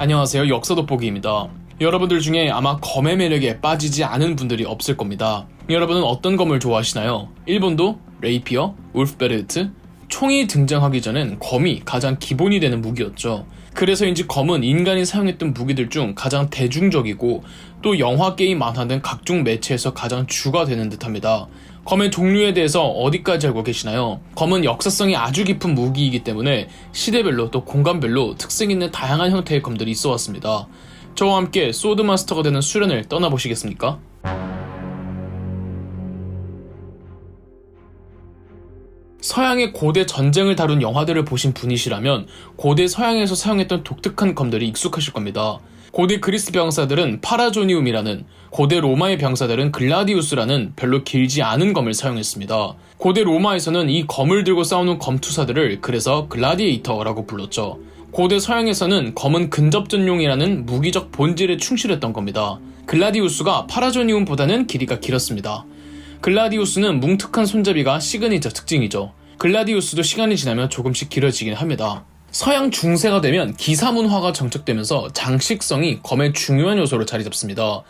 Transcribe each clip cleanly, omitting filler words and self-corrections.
안녕하세요, 역사 돋보기입니다. 여러분들 중에 아마 검의 매력에 빠지지 않은 분들이 없을 겁니다. 여러분은 어떤 검을 좋아하시나요? 일본도? 레이피어? 울프베르트? 총이 등장하기 전엔 검이 가장 기본이 되는 무기였죠. 그래서인지 검은 인간이 사용했던 무기들 중 가장 대중적이고 또 영화, 게임, 만화 등 각종 매체에서 가장 주가 되는 듯합니다. 검의 종류에 대해서 어디까지 알고 계시나요? 검은 역사성이 아주 깊은 무기이기 때문에 시대별로 또 공간별로 특색 있는 다양한 형태의 검들이 있어 왔습니다. 저와 함께 소드마스터가 되는 수련을 떠나보시겠습니까? 서양의 고대 전쟁을 다룬 영화들을 보신 분이시라면 고대 서양에서 사용했던 독특한 검들이 익숙하실 겁니다. 고대 그리스 병사들은 파라조니움이라는, 고대 로마의 병사들은 글라디우스라는 별로 길지 않은 검을 사용했습니다. 고대 로마에서는 이 검을 들고 싸우는 검투사들을 그래서 글라디에이터라고 불렀죠. 고대 서양에서는 검은 근접전용이라는 무기적 본질에 충실했던 겁니다. 글라디우스가 파라조니움보다는 길이가 길었습니다. 글라디우스는 뭉툭한 손잡이가 시그니처 특징이죠. 글라디우스도 시간이 지나면 조금씩 길어지긴 합니다. 서양 중세가 되면 기사문화가 정착되면서 장식성이 검의 중요한 요소로 자리 잡습니다.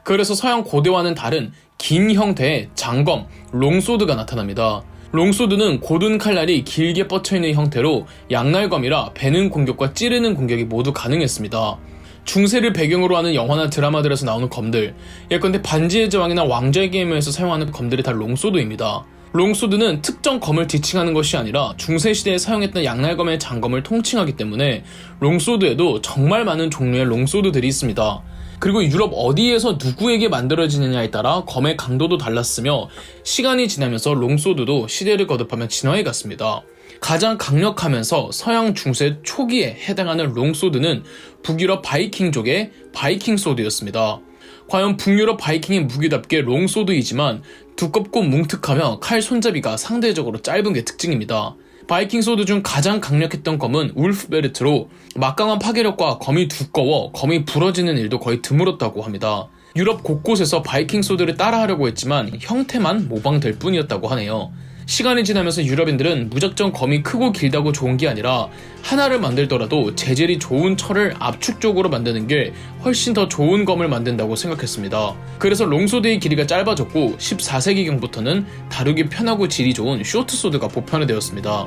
그래서 서양 고대와는 다른 긴 형태의 장검, 롱소드가 나타납니다. 롱소드는 고든 칼날이 길게 뻗쳐있는 형태로 양날검이라 베는 공격과 찌르는 공격이 모두 가능했습니다. 중세를 배경으로 하는 영화나 드라마들에서 나오는 검들, 예컨대 반지의 제왕이나 왕좌의 게임에서 사용하는 검들이 다 롱소드입니다. 롱소드는 특정 검을 지칭하는 것이 아니라 중세시대에 사용했던 양날검의 장검을 통칭하기 때문에 롱소드에도 정말 많은 종류의 롱소드들이 있습니다. 그리고 유럽 어디에서 누구에게 만들어지느냐에 따라 검의 강도도 달랐으며 시간이 지나면서 롱소드도 시대를 거듭하며 진화해 갔습니다. 가장 강력하면서 서양 중세 초기에 해당하는 롱소드는 북유럽 바이킹족의 바이킹 소드였습니다. 과연 북유럽 바이킹의 무기답게 롱소드이지만 두껍고 뭉툭하며 칼 손잡이가 상대적으로 짧은 게 특징입니다. 바이킹 소드 중 가장 강력했던 검은 울프베르트로 막강한 파괴력과 검이 두꺼워 검이 부러지는 일도 거의 드물었다고 합니다. 유럽 곳곳에서 바이킹 소드를 따라하려고 했지만 형태만 모방될 뿐이었다고 하네요. 시간이 지나면서 유럽인들은 무작정 검이 크고 길다고 좋은 게 아니라 하나를 만들더라도 재질이 좋은 철을 압축적으로 만드는 게 훨씬 더 좋은 검을 만든다고 생각했습니다. 그래서 롱소드의 길이가 짧아졌고 14세기경부터는 다루기 편하고 질이 좋은 쇼트소드가 보편화 되었습니다.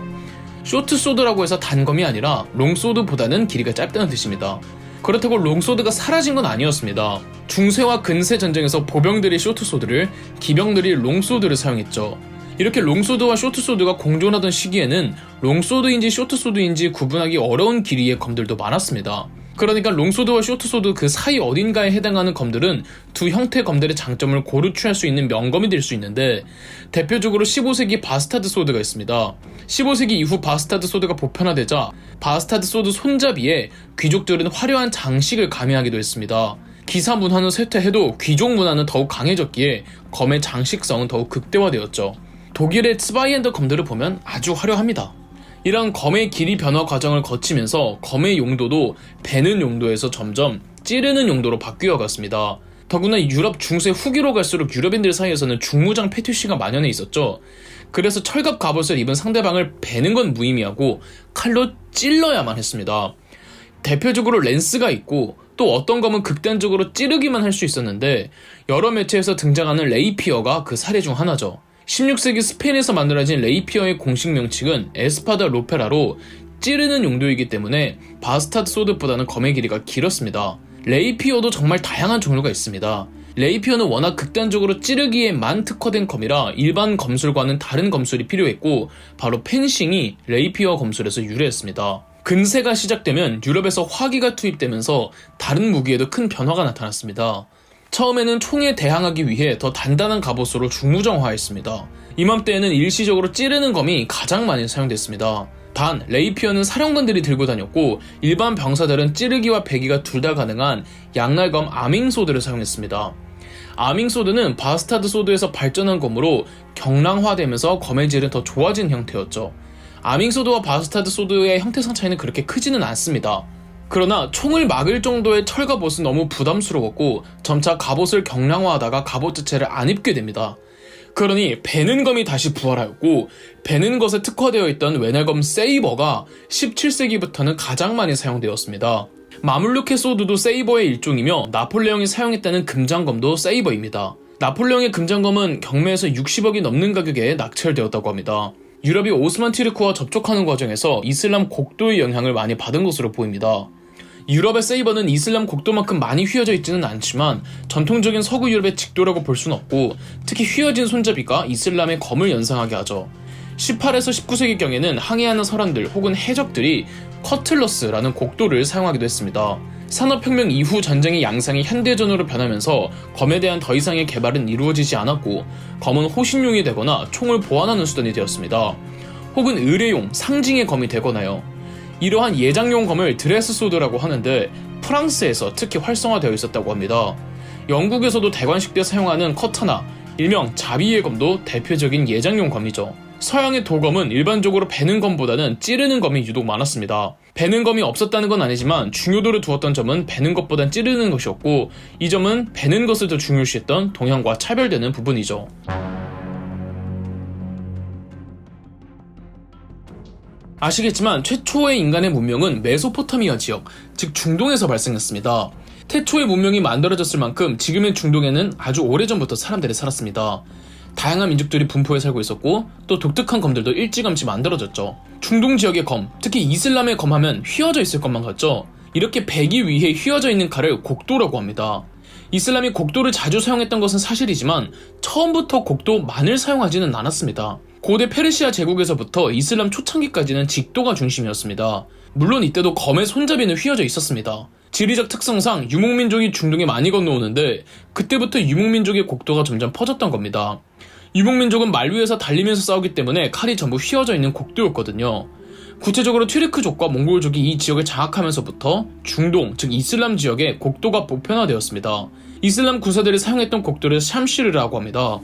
쇼트소드라고 해서 단검이 아니라 롱소드보다는 길이가 짧다는 뜻입니다. 그렇다고 롱소드가 사라진 건 아니었습니다. 중세와 근세 전쟁에서 보병들이 쇼트소드를, 기병들이 롱소드를 사용했죠. 이렇게 롱소드와 쇼트소드가 공존하던 시기에는 롱소드인지 쇼트소드인지 구분하기 어려운 길이의 검들도 많았습니다. 그러니까 롱소드와 쇼트소드 그 사이 어딘가에 해당하는 검들은 두 형태 검들의 장점을 고루 취할 수 있는 명검이 될 수 있는데, 대표적으로 15세기 바스타드 소드가 있습니다. 15세기 이후 바스타드 소드가 보편화되자 바스타드 소드 손잡이에 귀족들은 화려한 장식을 가미하기도 했습니다. 기사 문화는 쇠퇴해도 귀족 문화는 더욱 강해졌기에 검의 장식성은 더욱 극대화되었죠. 독일의 츠바이엔더 검들을 보면 아주 화려합니다. 이런 검의 길이 변화 과정을 거치면서 검의 용도도 베는 용도에서 점점 찌르는 용도로 바뀌어 갔습니다. 더구나 유럽 중세 후기로 갈수록 유럽인들 사이에서는 중무장 페티시가 만연해 있었죠. 그래서 철갑 갑옷을 입은 상대방을 베는 건 무의미하고 칼로 찔러야만 했습니다. 대표적으로 랜스가 있고 또 어떤 검은 극단적으로 찌르기만 할 수 있었는데 여러 매체에서 등장하는 레이피어가 그 사례 중 하나죠. 16세기 스페인에서 만들어진 레이피어의 공식 명칭은 에스파다 로페라로 찌르는 용도이기 때문에 바스타드 소드보다는 검의 길이가 길었습니다. 레이피어도 정말 다양한 종류가 있습니다. 레이피어는 워낙 극단적으로 찌르기에만 특화된 검이라 일반 검술과는 다른 검술이 필요했고 바로 펜싱이 레이피어 검술에서 유래했습니다. 근세가 시작되면 유럽에서 화기가 투입되면서 다른 무기에도 큰 변화가 나타났습니다. 처음에는 총에 대항하기 위해 더 단단한 갑옷으로 중무장화했습니다. 이맘때에는 일시적으로 찌르는 검이 가장 많이 사용됐습니다. 단, 레이피어는 사령관들이 들고 다녔고 일반 병사들은 찌르기와 베기가 둘 다 가능한 양날검 아밍소드를 사용했습니다. 아밍소드는 바스타드 소드에서 발전한 검으로 경량화되면서 검의 질은 더 좋아진 형태였죠. 아밍소드와 바스타드 소드의 형태상 차이는 그렇게 크지는 않습니다. 그러나 총을 막을 정도의 철갑옷은 너무 부담스러웠고 점차 갑옷을 경량화하다가 갑옷 자체를 안 입게 됩니다. 그러니 베는 검이 다시 부활하였고 베는 것에 특화되어 있던 외날검 세이버가 17세기부터는 가장 많이 사용되었습니다. 마물루케 소드도 세이버의 일종이며 나폴레옹이 사용했다는 금장검도 세이버입니다. 나폴레옹의 금장검은 경매에서 60억이 넘는 가격에 낙찰되었다고 합니다. 유럽이 오스만 튀르크와 접촉하는 과정에서 이슬람 곡도의 영향을 많이 받은 것으로 보입니다. 유럽의 세이버는 이슬람 곡도만큼 많이 휘어져 있지는 않지만 전통적인 서구 유럽의 직도라고 볼 수는 없고, 특히 휘어진 손잡이가 이슬람의 검을 연상하게 하죠. 18에서 19세기경에는 항해하는 선원들 혹은 해적들이 커틀러스라는 곡도를 사용하기도 했습니다. 산업혁명 이후 전쟁의 양상이 현대전으로 변하면서 검에 대한 더 이상의 개발은 이루어지지 않았고, 검은 호신용이 되거나 총을 보완하는 수단이 되었습니다. 혹은 의뢰용, 상징의 검이 되거나요. 이러한 예장용 검을 드레스 소드라고 하는데 프랑스에서 특히 활성화되어 있었다고 합니다. 영국에서도 대관식 때 사용하는 커타나, 일명 자비의 검도 대표적인 예장용 검이죠. 서양의 도검은 일반적으로 베는 검보다는 찌르는 검이 유독 많았습니다. 베는 검이 없었다는 건 아니지만 중요도를 두었던 점은 베는 것보단 찌르는 것이었고, 이 점은 베는 것을 더 중요시했던 동양과 차별되는 부분이죠. 아시겠지만 최초의 인간의 문명은 메소포타미아 지역, 즉 중동에서 발생했습니다. 태초의 문명이 만들어졌을 만큼 지금의 중동에는 아주 오래전부터 사람들이 살았습니다. 다양한 민족들이 분포해 살고 있었고, 또 독특한 검들도 일찌감치 만들어졌죠. 중동 지역의 검, 특히 이슬람의 검 하면 휘어져 있을 것만 같죠. 이렇게 베기 위에 휘어져 있는 칼을 곡도라고 합니다. 이슬람이 곡도를 자주 사용했던 것은 사실이지만 처음부터 곡도만을 사용하지는 않았습니다. 고대 페르시아 제국에서부터 이슬람 초창기까지는 직도가 중심이었습니다. 물론 이때도 검의 손잡이는 휘어져 있었습니다. 지리적 특성상 유목민족이 중동에 많이 건너오는데 그때부터 유목민족의 곡도가 점점 퍼졌던 겁니다. 유목민족은 말 위에서 달리면서 싸우기 때문에 칼이 전부 휘어져 있는 곡도였거든요. 구체적으로 튀르크족과 몽골족이 이 지역을 장악하면서부터 중동, 즉 이슬람 지역에 곡도가 보편화되었습니다. 이슬람 군사들이 사용했던 곡도를 샴시르라고 합니다.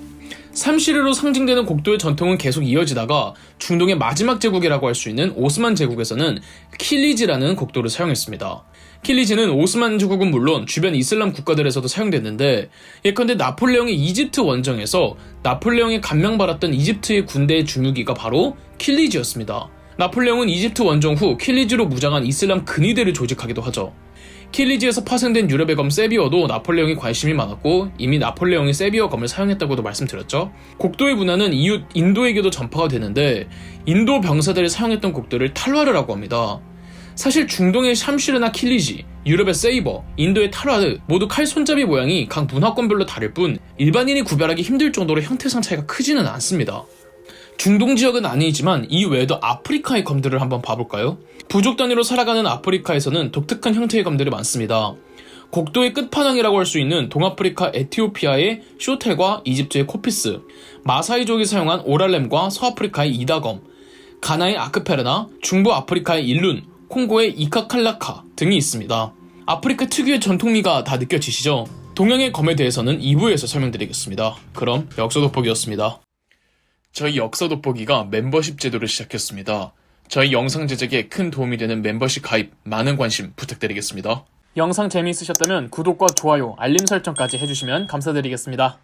샴시르로 상징되는 곡도의 전통은 계속 이어지다가 중동의 마지막 제국이라고 할 수 있는 오스만 제국에서는 킬리지라는 곡도를 사용했습니다. 킬리지는 오스만 제국은 물론 주변 이슬람 국가들에서도 사용됐는데, 예컨대 나폴레옹의 이집트 원정에서 나폴레옹이 감명받았던 이집트의 군대의 중유기가 바로 킬리지였습니다. 나폴레옹은 이집트 원정 후 킬리지로 무장한 이슬람 근위대를 조직하기도 하죠. 킬리지에서 파생된 유럽의 검 세비어도 나폴레옹이 관심이 많았고, 이미 나폴레옹이 세비어 검을 사용했다고도 말씀드렸죠. 곡도의 문화는 이웃 인도에게도 전파가 되는데, 인도 병사들이 사용했던 곡도를 탈와르라고 합니다. 사실 중동의 샴시르나 킬리지, 유럽의 세이버, 인도의 탈와르 모두 칼 손잡이 모양이 각 문화권별로 다를 뿐 일반인이 구별하기 힘들 정도로 형태상 차이가 크지는 않습니다. 중동 지역은 아니지만 이 외에도 아프리카의 검들을 한번 봐볼까요? 부족 단위로 살아가는 아프리카에서는 독특한 형태의 검들이 많습니다. 곡도의 끝판왕이라고 할 수 있는 동아프리카 에티오피아의 쇼텔과 이집트의 코피스, 마사이족이 사용한 오랄렘과 서아프리카의 이다검, 가나의 아크페르나, 중부 아프리카의 일룬, 콩고의 이카칼라카 등이 있습니다. 아프리카 특유의 전통미가 다 느껴지시죠? 동양의 검에 대해서는 2부에서 설명드리겠습니다. 그럼 역사 돋보기였습니다. 저희 역사 돋보기가 멤버십 제도를 시작했습니다. 저희 영상 제작에 큰 도움이 되는 멤버십 가입, 많은 관심 부탁드리겠습니다. 영상 재미있으셨다면 구독과 좋아요, 알림 설정까지 해주시면 감사드리겠습니다.